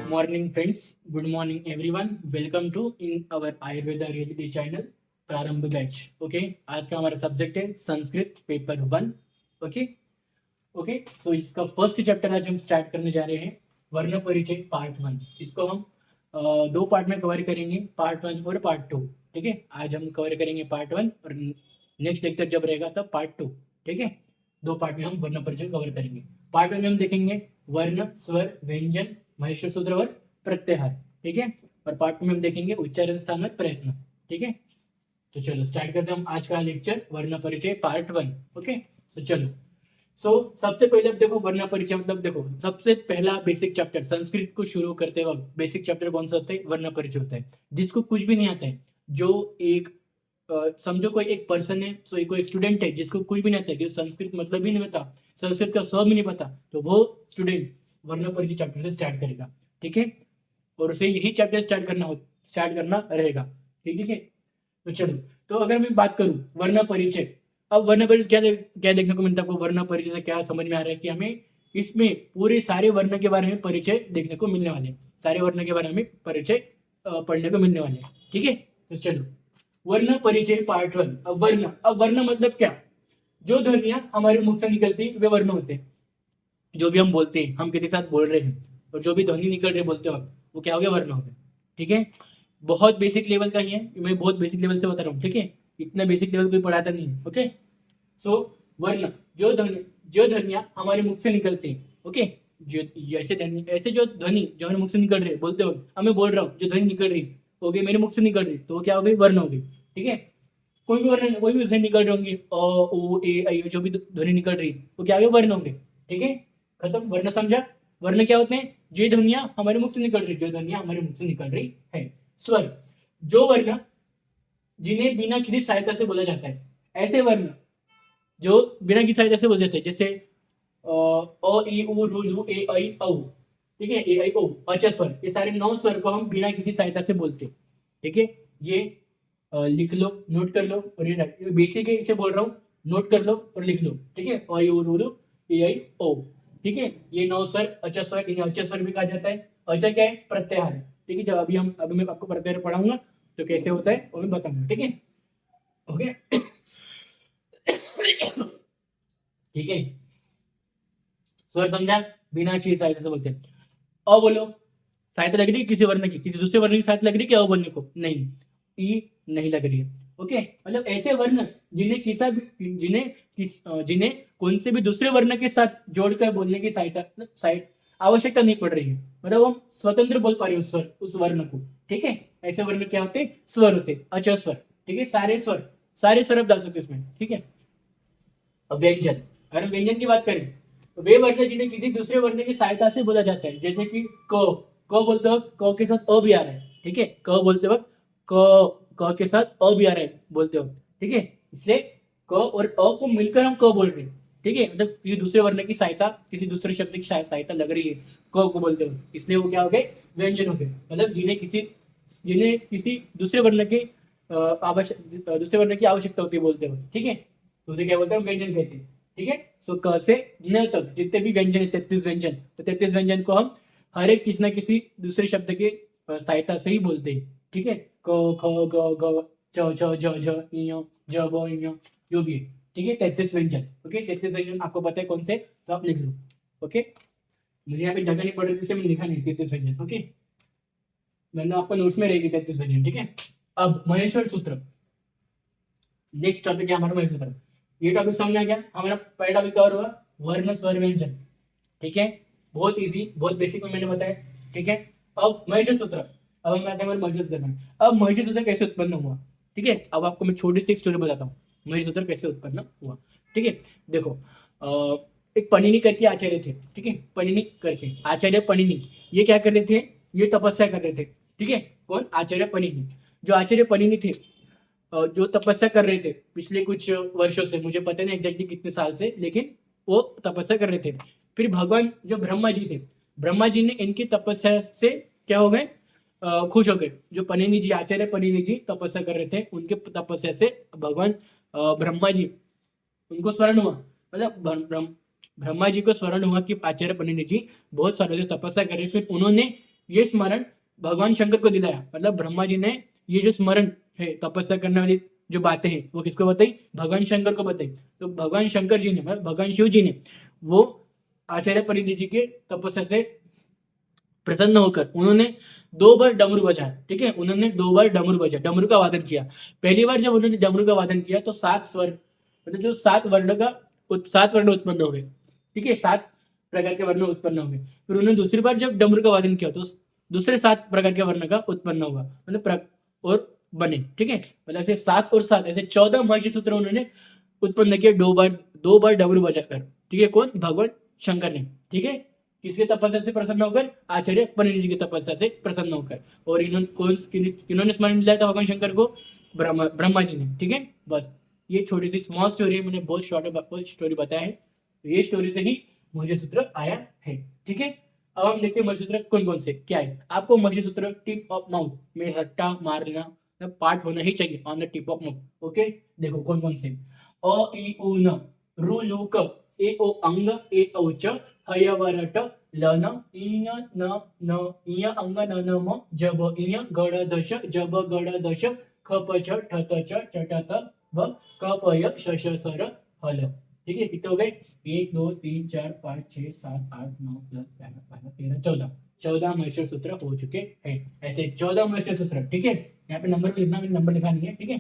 Morning friends, good morning everyone. Welcome to in our Ayurveda reality channel Prarambh batch. Okay, आज का हमारा subject है Sanskrit paper 1। Okay okay so इसका first chapter आज हम स्टार्ट करने जा रहे हैं, वर्ण परिचय पार्ट 1। इसको हम दो पार्ट में कवर करेंगे, पार्ट 1 और पार्ट 2। ठीक है, आज हम कवर करेंगे पार्ट 1 और नेक्स्ट लेक्चर जब रहेगा तब पार्ट 2। ठीक है, दो पार्ट में हम वर्ण परिचय कवर करेंगे। पार्ट 1 में हम देखेंगे वर्ण, स्वर, व्यंजन, महेश्वर सूत्र और प्रत्याहार। ठीक है, और पार्ट 2 में हम देखेंगे उच्चारण, स्थान और प्रयत्न। ठीक है, तो चलो स्टार्ट करते हैं हम आज का लेक्चर वर्ण परिचय पार्ट 1। ओके, सो चलो। सबसे पहले अब देखो वर्ण परिचय मतलब देखो सबसे पहला बेसिक चैप्टर संस्कृत को शुरू करते वक्त बेसिक चैप्टर कौन सा होता है? वर्ण परिचय होता है। जिसको कुछ भी नहीं आता है, जो एक समझो कोई एक पर्सन है, सो कोई स्टूडेंट है जिसको कुछ भी नहीं आता है, कि संस्कृत मतलब ही नहीं पता, संस्कृत का सब भी नहीं पता, तो वो स्टूडेंट वर्ण परिचय चैप्टर से स्टार्ट करेगा। ठीक है, और उसे यही चैप्टर स्टार्ट करना रहेगा। ठीक है, तो चलो, तो अगर मैं बात करूं वर्ण परिचय, अब वर्ण परिचय क्या देखने को मिलता है आपको? वर्ण परिचय से क्या समझ में आ रहा है कि हमें इसमें पूरे सारे वर्ण के बारे में परिचय देखने को मिलने वाले हैं, सारे वर्ण के बारे में परिचय पढ़ने को मिलने वाले हैं। ठीक है, तो चलो वर्ण परिचय पार्ट 1। अब वर्ण मतलब क्या? जो ध्वनियां हमारे मुख से निकलती वे वर्ण होते हैं। जो भी हम बोलते हैं, हम किसी के साथ बोल रहे हैं और जो भी ध्वनि निकल रही है बोलते वक्त, वो क्या हो गया? वर्ण हो गया। ठीक है, बहुत बेसिक लेवल का ही है, मैं बहुत बेसिक लेवल से बता रहा हूँ। ठीक है, इतना बेसिक लेवल कोई पढ़ाता नहीं है। ओके, सो वर्ण जो ध्वनियां हमारे मुख से निकलती हैं। ओके, जो ऐसे जो ध्वनि जो हमारे मुख से निकल रही है बोलते हो, अब मैं बोल रहा हूँ जो ध्वनि निकल रही है, ओके, मेरे मुख से निकल रही, तो वो क्या हो गई? वर्ण हो गई। ठीक है, कोई भी उससे निकल रही होंगी, अ ओ ए आई, जो भी ध्वनि निकल रही वो क्या हो गए? वर्ण होंगे। ठीक है, खत्म। वर्ण समझा? वर्ण क्या होते हैं? जो ध्वनियां हमारे मुख से निकल रही, जो ध्वनियां हमारे मुख से निकल रही है। स्वर, जो वर्ण जिन्हें बिना किसी सहायता से बोला जाता है, ऐसे वर्ण जो बिना किसी सहायता से बोले जाते हैं, जैसे अ ई उ रू लू ए आई औ। ठीक है, ए आई ओ, अच्छा स्वर, ये सारे 9 स्वर को हम बिना किसी सहायता से बोलते हैं। ठीक है, ये लिख लो, नोट कर लो, और ये बेसिक है, इसे बोल रहा हूँ, नोट कर लो और लिख लो। ठीक है, अ ई उ रू लू ए आई ओ। ठीक है, ये 9 स्वर अच्छा स्वर, इन्हें अच्छा स्वर भी कहा जाता है। अच्छा क्या है? प्रत्याहार। ठीक है, जब अभी मैं आपको प्रत्याहार पढ़ाऊंगा तो कैसे होता है वो मैं बताऊंगा। ठीक है, ओके। ठीक है, स्वर समझा? बिना किसी सहायता से बोलते हैं। अ बोलो, सहायता लग रही है किसी वर्ण की, किसी दूसरे वर्ण की सहायता लग रही है क्या अ बोलने को? नहीं, ई नहीं लग रही है। ओके, मतलब ऐसे वर्ण जिन्हें कौन से भी दूसरे वर्ण के साथ जोड़कर बोलने की आवश्यकता नहीं पड़ रही है, मतलब हम स्वतंत्र बोल पा रहे हैं उस वर्ण को। ठीक है, ऐसे वर्ण क्या होते हैं? स्वर होते, अच स्वर। ठीक है, सारे स्वर आप डाल सकते इसमें। ठीक है, अब व्यंजन, अगर हम व्यंजन की बात करें तो वे वर्ण जिन्हें किसी दूसरे वर्ण की सहायता से बोला जाता है, जैसे कि क बोलते वक्त क के साथ अ भी आ रहा है। ठीक है, क बोलते वक्त क के साथ अ भी आ रहा है बोलते वक्त। ठीक है, इसलिए क और अ को मिलकर हम क बोल रहे हैं। ठीक है, मतलब किसी दूसरे वर्ण की सहायता, किसी दूसरे शब्द की सहायता लग रही है क को बोलते वक्त, इसलिए वो क्या हो गए? व्यंजन हो गए। मतलब जिन्हें किसी दूसरे वर्ण के दूसरे वर्ण की आवश्यकता होती है बोलते वक्त। ठीक है, तो उसे क्या बोलते हैं? व्यंजन कहते हैं। ठीक है, सो क से न तक जितने भी व्यंजन है, 33 व्यंजन, तो 33 व्यंजन को हम हर एक किसी न किसी दूसरे शब्द की सहायता से ही बोलते हैं। ठीक है, क ख ग घ च छ झ झ ञ ज ब ञ, जो भी है। ठीक है, 33 व्यंजन। ओके, 33 व्यंजन आपको पता है कौन से, तो आप लिख लो। ओके, मुझे यहाँ पे जगह नहीं पड़ रही थी इसलिए मैंने लिखा नहीं 33 व्यंजन। ओके, मैंने आपको नोट्स में रहेगी 33 व्यंजन। ठीक है, अब महेश्वर सूत्र, नेक्स्ट टॉपिक है हमारा महेश्वर सूत्र। ये टॉपिक समझ में आ गया? हमारा पहला टॉपिक कवर हुआ वर्ण, स्वर, व्यंजन। ठीक है, बहुत इजी, बहुत बेसिक में मैंने बताया। ठीक है, अब महेश्वर सूत्र, अब हम आते हैं महेश्वर सूत्र में। अब महेश्वर सूत्र कैसे उत्पन्न हुआ? ठीक है, अब आपको मैं छोटी सी एक स्टोरी बताता हूँ, महेश्वर सूत्र कैसे उत्पन्न हुआ। ठीक है, देखो, एक पणिनि करके आचार्य थे। ठीक है, पणिनि करके आचार्य पणिनि, ये क्या कर रहे थे? ये तपस्या कर रहे थे। ठीक है, कौन? आचार्य पणिनि। जो आचार्य पणिनि थे, जो तपस्या कर रहे थे पिछले कुछ वर्षों से, मुझे पता नहीं एग्जैक्टली कितने साल से, लेकिन वो तपस्या कर रहे थे। फिर भगवान जो ब्रह्मा जी थे, ब्रह्मा जी ने इनकी तपस्या से क्या हो गए? खुश हो गए। जो पनिनी जी, आचार्य पनिनी जी तपस्या कर रहे थे, उनके तपस्या से भगवान ब्रह्मा जी, उनको स्मरण हुआ, मतलब ब्रह्मा जी को स्मरण हुआ कि आचार्य पनिनी जी बहुत सालों से तपस्या कर रहे, फिर उन्होंने ये स्मरण भगवान शंकर को दिलाया, मतलब ब्रह्मा जी ने ये जो स्मरण है, तपस्या करने वाली जो बातें हैं, वो किसको बताई? भगवान शंकर को बताई। तो भगवान शंकर जी ने, मतलब भगवान शिव जी ने, वो आचार्य परिधि जी के तपस्या से प्रसन्न होकर उन्होंने 2 बार डमरू बजाया। ठीक है, उन्होंने 2 बार डमरू बजाया, डमरू का वादन किया। पहली बार जब उन्होंने डमरू का वादन किया तो 7 स्वर, मतलब जो 7 वर्ण उत्पन्न हो गए। ठीक है, 7 प्रकार के वर्ण उत्पन्न हो गए। फिर उन्होंने दूसरी बार जब डमरू का वादन किया तो दूसरे 7 प्रकार के वर्ण का उत्पन्न होगा, मतलब और बने। ठीक है, मतलब ऐसे 7 और 7 ऐसे 14 महर्षि सूत्र उन्होंने उत्पन्न किए 2 बार डमरू बजाकर। ठीक है, कौन? भगवान शंकर ने। ठीक है, किसके तपस्या से प्रसन्न होकर? आचार्य पनिर जी की तपस्या से प्रसन्न होकर। और किन्होंने स्मरण दिलाया था भगवान शंकर को? ब्रह्मा जी ने। ठीक है, बस ये छोटी सी स्मॉल स्टोरी है, मैंने बहुत शॉर्ट स्टोरी बताया है। तो ये स्टोरी से ही मुझे सूत्र आया है। ठीक है, अब हम देखते हैं महर्षि सूत्र कौन कौन से क्या है। आपको महर्षि सूत्र टिप ऑफ माउथ में रट्टा मारना, पार्ट होना ही चाहिए on the tip of mouth. Okay, देखो कौन कौन से। अ इ उ न, रू लू क, ए ओ अंग, ए औ च, हयवरट, लन, इय न न, इय अंग न न म, जब इय गड दश, जब गड दश, खप छ, ठत छ, चटत व, कपय शश सर हल। ठीक है, कितने हो गए? 1 2 3 4 5 6 7 8 9 10 11 12 13 14, 14 महर्षि सूत्र हो चुके हैं। ऐसे 14 महर्षि सूत्र। ठीक है, यहाँ पे नंबर लिखना, मैंने नंबर लिखा नहीं है। ठीक है,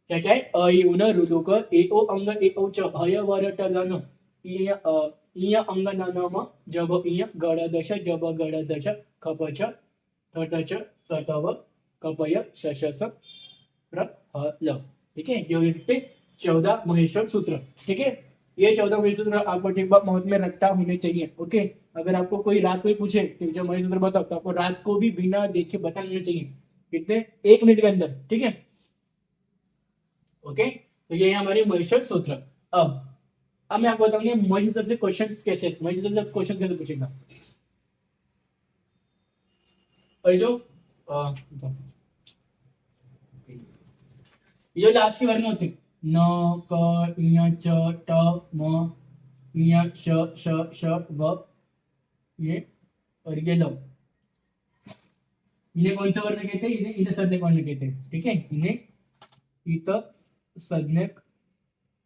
क्या क्या है? अ इ उ न रू लू क, ए ओ अंग, ए औ च, हय वर ट लन, इय अंग न न म, जब इय गड दश, जब गड दश, खप छ, ठठ छ, तत व, कपय शश स र ह ल। ठीक है, ये कितने? 14 महेश्वर सूत्र। ठीक है, ये 14 महेश्वर सूत्र आपको टिप ऑफ माउथ में रट्टा होने चाहिए। ओके, अगर आपको कोई रात को ही पूछे कि जो महेश्वर सूत्र बताओ, तो आपको रात को भी बिना देखे बता लेना चाहिए। कितने? 1 मिनट के अंदर। ठीक है, ओके, तो ये है हमारे महेश्वर सूत्र। अब मैं आपको बताऊंगी महेश्वर सूत्र से क्वेश्चंस कैसे, महेश्वर सूत्र से क्वेश्चन कैसे पूछेगा। और जो अ, ये जो लास्ट की वर्ण होती है, न क य च ट म, य श श श व, ये और ये लो, इन्हें कौन सा वर्ण कहते हैं? इन्हें इत सज्ञक वर्ण कहते हैं। ठीक है, इन्हें इत सज्ञक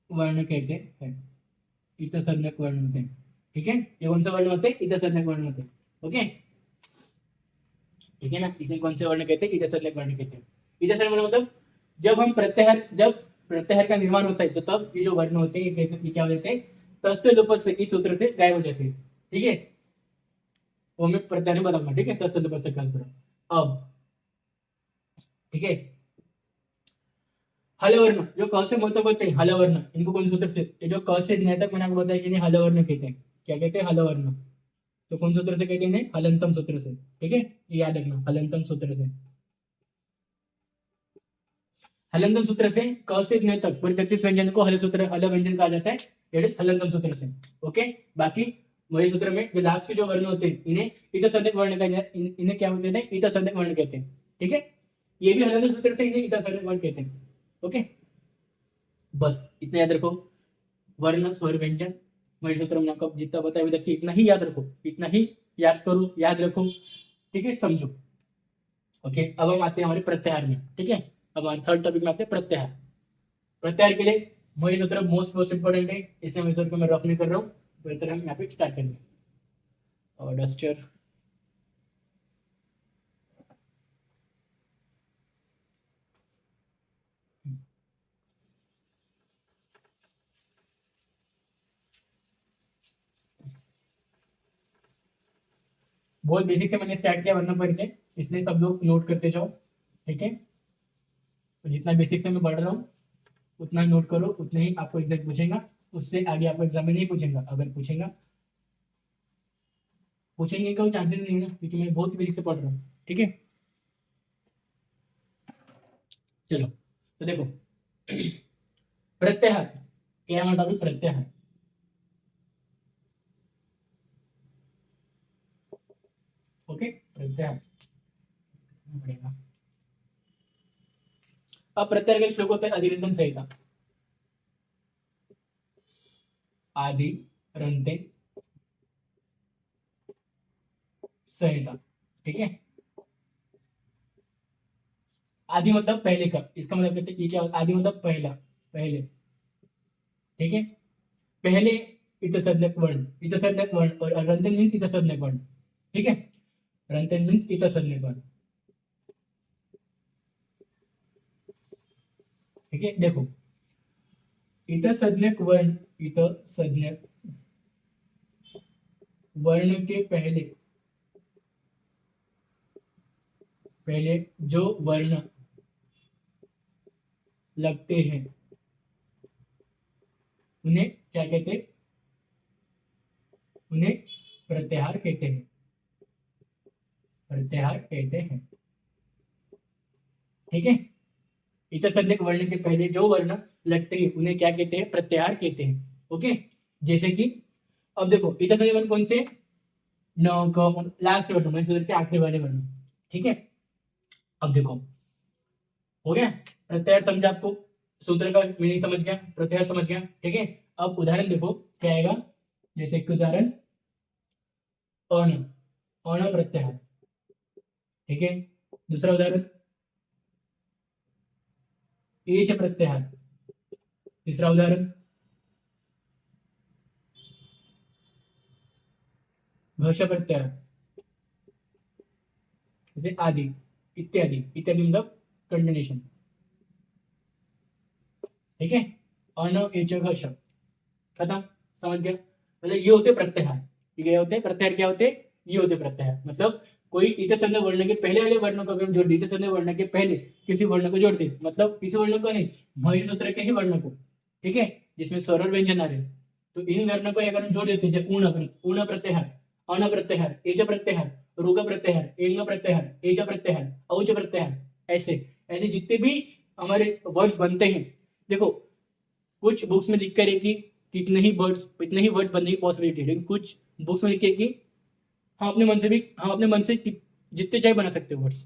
वर्ण कहते हैं। इत सज्ञक वर्ण होते हैं। ठीक है, ये कौन सा वर्ण होते हैं? इत सज्ञक वर्ण होते हैं। ओके, ठीक है ना, इसे कौन से वर्ण कहते हैं? इत सज्ञक वर्ण कहते हैं। इत सज्ञक वर्ण मतलब जब प्रत्याहार का निर्माण होता है, तो तब ये जो वर्ण होते हैं ये कैसे, ये क्या हो जाते हैं? तस्य लोप से, इस सूत्र से गायब हो जाते हैं। ठीक है, वो मैं प्रत्याहार में बताऊंगा। ठीक है, तस्य लोप से का सूत्र। अब ठीक है, हलवर्ण जो क से मोतक होते हैं, हलवर्ण, इनको कौन से सूत्र से? ये जो क से ज्ञ तक मैंने आपको बताया कि इन्हें हलवर्ण कहते हैं। क्या कहते हैं? हलवर्ण। तो कौन सूत्र से कहते हैं? इन्हें हलंतम सूत्र से। ठीक है, ये याद रखना, हलंतम सूत्र से। हलंतम सूत्र से क से ज्ञ तक पूरे 33 व्यंजन को हल सूत्र, हल व्यंजन कहा जाता है। दैट इज हलंतम सूत्र से। ओके, बाकी वही सूत्र में जो लास्ट के जो वर्ण होते हैं, इन्हें इत सदैव वर्ण कहा जाता है। इन्हें क्या बोलते हैं? इत सदैव वर्ण कहते हैं। ठीक है, ये भी हलंतम सूत्र से इन्हें इत सदैव वर्ण कहते हैं। ओके, बस इतना याद रखो। वर्ण स्वर व्यंजन महेश सूत्र में आपको जितना बताया अभी तक कि इतना ही याद रखो, इतना ही याद करो, याद रखो। ठीक है, समझो। ओके, अब हम आते हैं हमारे प्रत्याहार में। ठीक है, अब हमारे थर्ड टॉपिक में आते हैं प्रत्याहार। प्रत्याहार के लिए महेश सूत्र मोस्ट इंपॉर्टेंट है, इसलिए महेश सूत्र को मैं रफ नहीं कर रहा हूँ। तो इस तरह हम यहाँ पे स्टार्ट करेंगे। और डस्टर, बहुत बेसिक से मैंने स्टार्ट किया वर्ण परिचय, इसलिए सब लोग नोट करते जाओ। ठीक है, तो जितना बेसिक से मैं बढ़ रहा हूँ उतना ही नोट करो, उतना ही आपको एग्जैक्ट पूछेगा। उससे आगे आपको एग्जाम में नहीं पूछेगा। अगर पूछेगा, पूछेंगे का चांसेस नहीं है ना, क्योंकि मैं बहुत बेसिक से पढ़ रहा हूँ। ठीक है, चलो, तो देखो प्रत्याहार क्या है टॉपिक? प्रत्याहार। ओके, प्रत्याहार पड़ेगा। अब प्रत्याहार का एक श्लोक होता है अधिरंधम संहिता। आदि रंते संहिता। ठीक है, आदि मतलब पहले का, इसका मतलब कहते हैं ये क्या, आदि मतलब पहला, पहले। ठीक है, पहले इतसंज्ञक वर्ण, इतसंज्ञक वर्ण, और रंतन मीन्स इतसंज्ञक वर्ण। ठीक है, रंतन मीन्स इतसंज्ञक वर्ण। ठीक है, देखो इतसंज्ञक वर्ण, इतसंज्ञक वर्ण के पहले, पहले जो वर्ण लगते हैं उन्हें क्या कहते हैं, उन्हें प्रत्याहार कहते हैं, प्रत्याहार कहते हैं। ठीक है, इतसंज्ञक वर्ण के पहले जो वर्ण लगते हैं उन्हें क्या कहते हैं, प्रत्याहार कहते हैं। ओके, जैसे कि अब देखो इतसंज्ञक वर्ण कौन से, न क, लास्ट वर्ण में से आखिरी वाले वर्ण। ठीक है, अब देखो हो गया, प्रत्याहार समझा आपको, सूत्र का मीनिंग समझ गया, प्रत्याहार समझ गया। ठीक है, अब उदाहरण देखो क्या आएगा, जैसे कि उदाहरण अण, अण प्रत्याहार। ठीक है, दूसरा उदाहरण एच प्रत्याहार। तीसरा उदाहरण घश प्रत्याहार, जैसे आदि, इत्यादि, इत्यादि मतलब कंटिन्यूशन। ठीक है, अण एच घश, खत्म, समझ गया। मतलब ये होते प्रत्याहार, ये क्या होते हैं प्रत्याहार, क्या होते हैं, ये होते प्रत्याहार। मतलब कोई इतसंज्ञक वर्ण के पहले वाले वर्णों को अगर जोड़ दे, इतसंज्ञक वर्ण के पहले किसी वर्ण को जोड़ दे, मतलब किसी वर्ण को नहीं, महिष सूत्र के ही वर्ण को। ठीक है, जिसमें स्वर और व्यंजन आ रहे, तो इन वर्ण को अगर हम जोड़ देते हैं, ऊण प्रत्याहार, अण प्रत्याहार, एज प्रत्याहार, रुग प्रत्याहार, एंग प्रत्याहार, एज प्रत्याहार, औच प्रत्याहार, ऐसे ऐसे जितने भी हमारे वर्ड्स बनते हैं। देखो कुछ बुक्स में लिख कर है कि इतने ही वर्ड्स बनने की पॉसिबिलिटी है, लेकिन कुछ बुक्स में लिखे कि हम अपने मन से जितने चाहे बना सकते हैं वर्ड्स,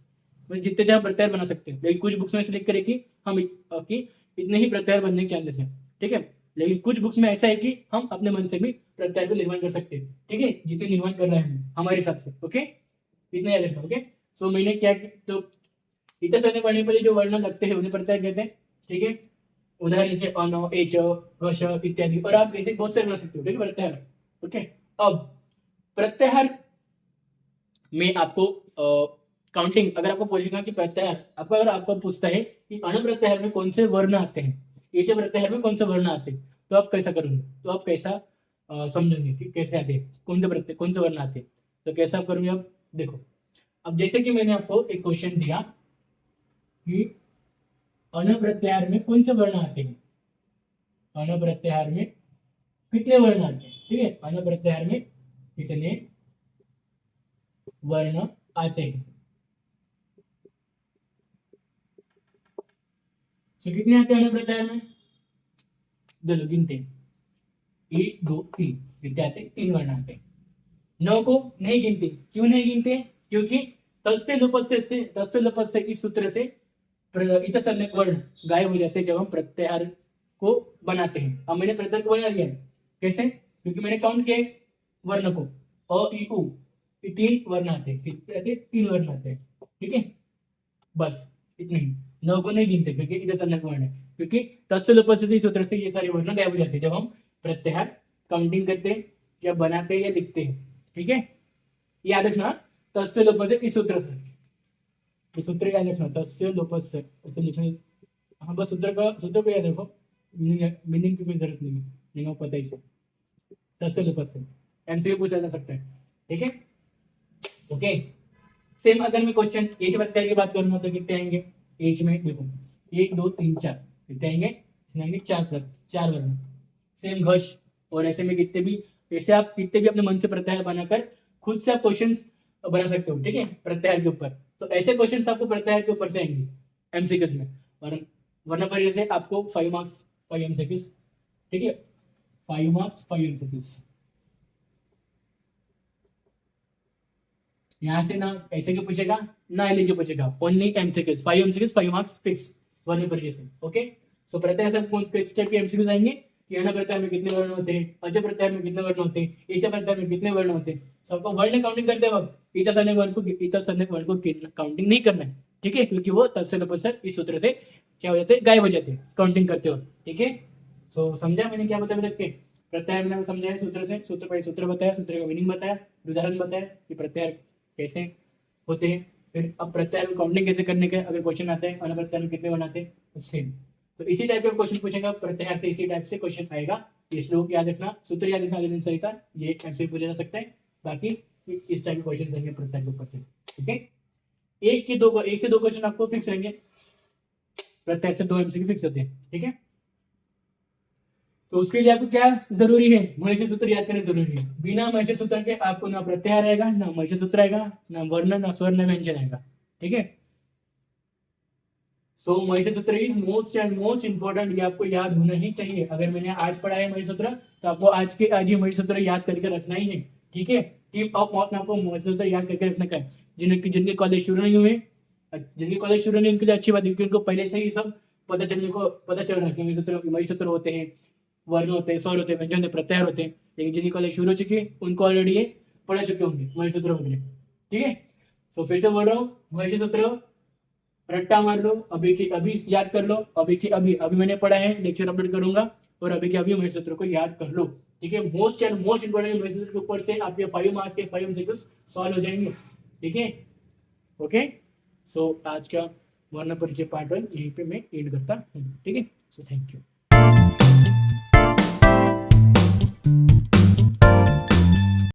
मतलब जितने चाहे प्रत्याहार बना सकते हैं। लेकिन कुछ बुक्स में ऐसे लिख कर है कि कि इतने ही प्रत्याहार बनने के चांसेस हैं। ठीक है, लेकिन कुछ बुक्स में ऐसा है कि हम अपने मन से भी प्रत्याहार को निर्माण कर सकते हैं। ठीक है, जितने निर्माण कर रहे हैं हमारे हिसाब से। ओके, इतने याद रखना। ओके, सो मैंने क्या, तो इतने सारे पढ़ने पर जो वर्ण लगते हैं उन्हें प्रत्याहार कहते हैं। ठीक है, उदाहरण जैसे अन, एच, घश इत्यादि, और आप ऐसे बहुत सारे बना सकते हो। ठीक है, प्रत्याहार। ओके, अब प्रत्याहार में आपको काउंटिंग, अगर आपको पूछेगा कि प्रत्याहार, आपको अगर आपको पूछता है कि अणु प्रत्याहार में कौन से वर्ण आते हैं, एच प्रत्याहार में कौन से वर्ण आते हैं, तो आप कैसा करोगे, तो आप कैसा समझोगे कि कैसे आते हैं, कौन से प्रत्यय, कौन से वर्ण आते हैं, तो कैसा आप करोगे। अब देखो, अब जैसे कि मैंने आपको एक क्वेश्चन दिया कि अणु प्रत्याहार में कौन से वर्ण आते हैं, अणु प्रत्याहार में कितने वर्ण आते हैं। ठीक है, अणु प्रत्याहार में कितने वर्ण आते हैं, तो कितने आते हैं अणु प्रत्याहार में, चलो गिनते हैं, 1 2 3, कितने आते हैं, 3 वर्ण आते हैं। 9 को नहीं गिनते, क्यों नहीं गिनते, क्योंकि तस्य लुपस्य से, तस्य लुपस्य इस सूत्र से इतसंज्ञक वर्ण गायब हो जाते हैं जब हम प्रत्याहार को बनाते हैं। अब मैंने प्रत्याहार को बना दिया, कैसे, क्योंकि मैंने काउंट किया वर्ण को, अ ई उ, ये 3 वर्ण आते हैं, कितने आते हैं, 3 वर्ण आते हैं। ठीक है, बस इतने ही, 9 को नहीं गिनते क्योंकि इतसंज्ञक वर्ण है, क्योंकि तस्य लुपस्य से इस सूत्र से ये सारे वर्ण गायब हो जाते हैं जब हम प्रत्याहार काउंटिंग करते हैं, या बनाते हैं या लिखते हैं। ठीक है, याद रखना, तस्य लोपस्य इस सूत्र से, ये सूत्र याद रखना, तस्य लोपस्य ऐसे लिखने। हाँ, बस सूत्र को याद रखो, मीनिंग की कोई जरूरत नहीं है, नहीं पता ही है। तस्य लोपस्य एमसीक्यू पूछा जा सकता है। ठीक है, ओके, सेम अगर मैं क्वेश्चन एच प्रत्यय की बात करूंगा तो कितने आएंगे, एच में देखो 1 2 3 4, कितने आएंगे, इसमें आएंगे 4 वर्ण। सेम घश, और ऐसे में कितने भी, ऐसे आप कितने भी अपने मन से प्रत्याहार बनाकर खुद से आप क्वेश्चन बना सकते हो। ठीक है, प्रत्याहार के ऊपर, तो ऐसे क्वेश्चन आपको प्रत्याहार के ऊपर से आएंगे एमसीक्यूज में, वरना पर जैसे आपको 5 मार्क्स 5 एमसीक्यूज। ठीक है, 5 मार्क्स 5 एमसीक्यूज, यहाँ से ना ऐसे क्यों पूछेगा, ना ऐसे क्यों पूछेगा, only MCQs, 5 MCQs 5 marks fix, वरना पर जैसे। ओके, सो प्रत्याहार से कौन से टाइप के एमसीक्यूज आएंगे, कि अन प्रत्याहार में कितने वर्ण होते हैं, अज प्रत्याहार में कितने वर्ण होते हैं, एच प्रत्याहार में कितने वर्ण होते हैं। सो आपको वर्ण काउंटिंग करते वक्त इतर सैनिक वर्ण को काउंटिंग नहीं करना है, ठीक है, क्योंकि वो तत्सम नपुंसक इस सूत्र से क्या हो जाते हैं, गायब हो जाते हैं काउंटिंग करते वक्त, ठीक है। तो समझा मैंने क्या बताया अभी तक के? प्रत्याहार मैंने समझाया सूत्र से, सूत्र पर सूत्र बताया, सूत्र का मीनिंग बताया, उदाहरण बताया कि प्रत्याहार कैसे होते हैं। फिर अब प्रत्याहार में काउंटिंग कैसे करने के अगर क्वेश्चन आते हैं, अन प्रत्याहार में कितने बनाते हैं, सेम। तो इसी टाइप का क्वेश्चन पूछेगा प्रत्याहार से, इसी टाइप से क्वेश्चन आएगा। इस लोग याद रखना, सूत्र याद रखना, अगले दिन सही था, ये ऐसे पूछा जा सकता है। बाकी इस टाइप के क्वेश्चन रहेंगे प्रत्याहार के ऊपर से, ठीक है। एक से दो क्वेश्चन आपको फिक्स रहेंगे, प्रत्याहार से 2 एमसीक्यू फिक्स होते हैं, ठीक है। तो उसके लिए आपको क्या जरूरी है, महिषी सूत्र याद करना जरूरी है। बिना महिषी सूत्र के आपको ना प्रत्याहार आएगा, ना महिषी सूत्र आएगा, ना वर्ण, ना स्वर, ना व्यंजन आएगा, ठीक है। सो महिषी सूत्र is most and most important, ये आपको याद होना ही चाहिए। अगर मैंने आज पढ़ा है महिषी सूत्र तो आपको आज के आज ही महिषी सूत्र याद करके रखना ही है, ठीक है। टिप ऑफ माउथ में आपको महिषी सूत्र याद करके रखना का है। जिनके कॉलेज शुरू नहीं हुए, जिनके कॉलेज शुरू नहीं, उनके लिए अच्छी बात है, क्योंकि उनको पहले से ही सब पता चल रहा है कि महिषी सूत्र होते हैं, वर्ण होते हैं, स्वर होते हैं, व्यंजन होते हैं, प्रत्याहार होते हैं। लेकिन जिनकी कॉलेज शुरू हो चुकी है उनको ऑलरेडी ये पढ़ा चुके होंगे महिषी सूत्र वगैरह, ठीक है। सो फिर से बोल रहा हूँ, महिषी सूत्र रट्टा मार लो, अभी की अभी याद कर लो, अभी की अभी अभी मैंने पढ़ा है, लेक्चर अपलोड करूंगा, और अभी के अभी महिषी सूत्र को याद कर लो, ठीक है। मोस्ट एंड मोस्ट इंपोर्टेंट महिषी सूत्र के ऊपर से आपके 5 मार्क्स के 5 एमसीक्यूज सॉल्व हो जाएंगे, ठीक है। ओके, सो आज का वर्ण परिचय पार्ट 1 यहीं पे मैं एंड करता हूँ, ठीक है। So thank you.